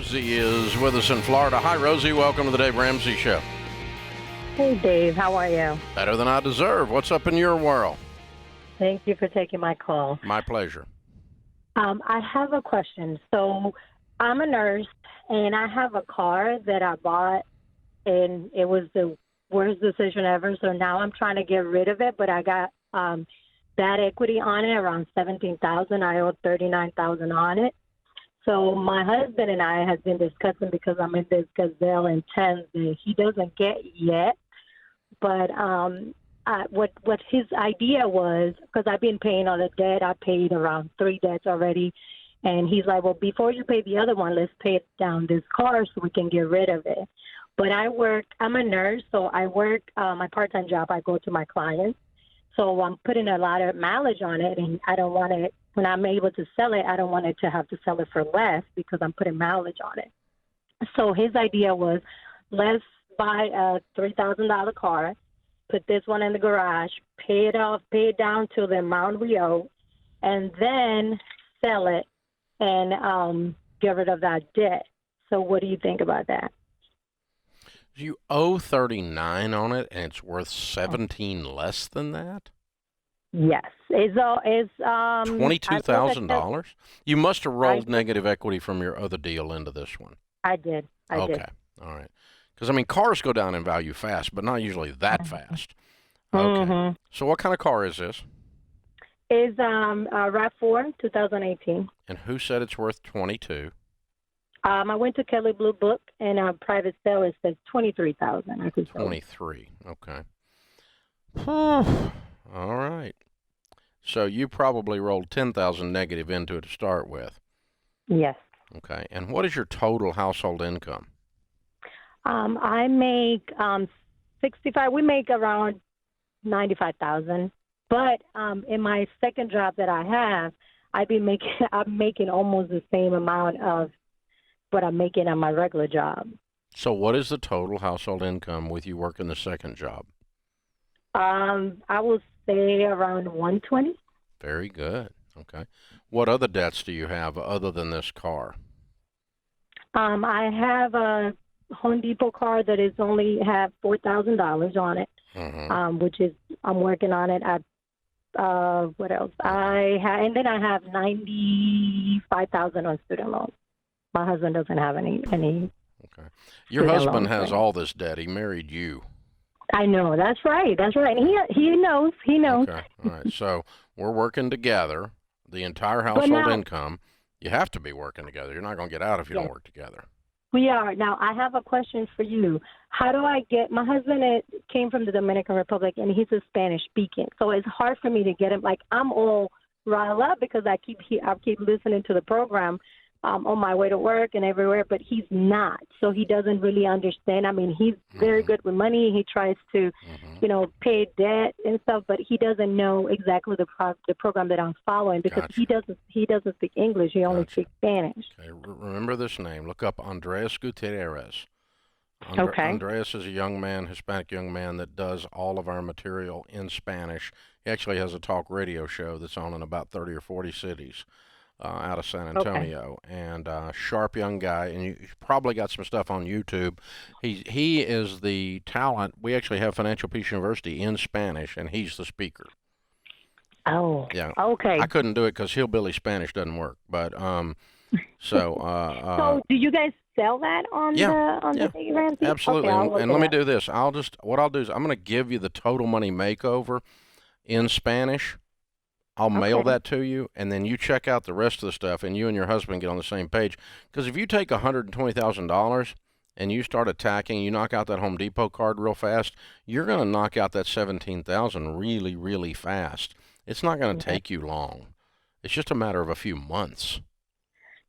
Rosie is with us in Florida. Hi, Rosie. Welcome to the Dave Ramsey Show. Hey, Dave. How are you? Better than I deserve. What's up in your world? Thank you for taking my call. My pleasure. I have a question. So I'm a nurse, and I have a car that I bought, and it was the worst decision ever. So now I'm trying to get rid of it, but I got bad equity on it, around $17,000. I owe $39,000 on it. So my husband and I have been discussing, because I'm in this gazelle intense that he doesn't get yet. But what his idea was, because I've been paying all the debt, I paid around 3 debts already, and he's like, well, before you pay the other one, let's pay down this car so we can get rid of it. But I'm a nurse, so I work my part-time job. I go to my clients. So I'm putting a lot of mileage on it, and I don't want it, when I'm able to sell it, I don't want it to have to sell it for less because I'm putting mileage on it. So his idea was, let's buy a $3,000 car, put this one in the garage, pay it off, pay it down to the amount we owe, and then sell it and get rid of that debt. So what do you think about that? You owe 39 on it, and it's worth 17 less than that? Yes. It's $22,000? You must have rolled negative equity from your other deal into this one. I did. Okay. All right. Because, cars go down in value fast, but not usually that fast. Okay. Mm-hmm. So what kind of car is this? It's a RAV4, 2018. And who said it's worth 22? I went to Kelly Blue Book, and a private sale, it says $23,000. I could 23. Okay. All right. So you probably rolled 10,000 negative into it to start with. Yes. Okay. And what is your total household income? I make 65. We make around 95,000. But in my second job that I have, I'm making almost the same amount of what I'm making on my regular job. So what is the total household income with you working the second job? I will say around 120. Very good. Okay. What other debts do you have other than this car? I have a Home Depot card that is only have $4,000 on it, which is, I'm working on it. What else? And then I have $95,000 on student loans. My husband doesn't have any. Okay. Your husband has all this debt. He married you. I know. That's right. And he knows. He knows. Okay. All right. So we're working together. The entire household income. You have to be working together. You're not going to get out if you don't work together. We are. Now, I have a question for you. How do I get, my husband came from the Dominican Republic, and he's a Spanish speaking. So it's hard for me to get him. Like, I'm all riled up because I keep listening to the program on my way to work and everywhere, but he's not. So he doesn't really understand. He's very good with money. He tries to, pay debt and stuff, but he doesn't know exactly the program that I'm following because he doesn't speak English. He only speaks Spanish. Okay. Remember this name. Look up Andres Gutierrez. Okay. Andres is a young man, Hispanic young man, that does all of our material in Spanish. He actually has a talk radio show that's on in about 30 or 40 cities. Out of San Antonio, and sharp young guy, and you probably got some stuff on YouTube. He is the talent. We actually have Financial Peace University in Spanish, and he's the speaker. Oh, yeah. Okay. I couldn't do it because hillbilly Spanish doesn't work, but so do you guys sell that on the Dave Ramsey? Absolutely. Okay, and let me do this. What I'll do is I'm going to give you the Total Money Makeover in Spanish. I'll mail that to you, and then you check out the rest of the stuff, and you and your husband get on the same page. Because if you take $120,000 and you start attacking, you knock out that Home Depot card real fast, you're going to knock out that $17,000 really, really fast. It's not going to take you long. It's just a matter of a few months.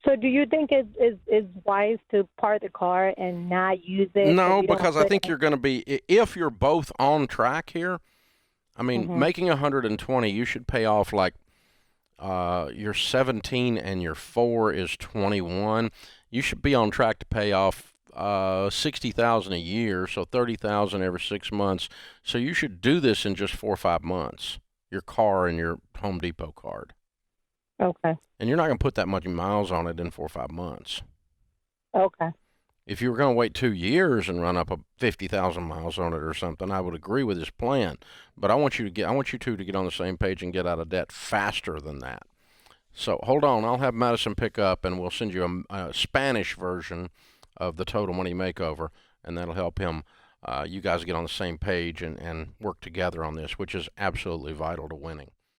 So do you think it's wise to park the car and not use it? No, because I think you're going to be, if you're both on track here, making 120, you should pay off like your 17 and your 4 is 21. You should be on track to pay off $60,000 a year, so $30,000 every 6 months. So you should do this in just 4 or 5 months. Your car and your Home Depot card. Okay. And you're not going to put that much miles on it in 4 or 5 months. Okay. If you were going to wait 2 years and run up a 50,000 miles on it or something, I would agree with his plan. But I want you two to get on the same page and get out of debt faster than that. So hold on, I'll have Madison pick up, and we'll send you a Spanish version of the Total Money Makeover, and that'll help him. You guys get on the same page and work together on this, which is absolutely vital to winning.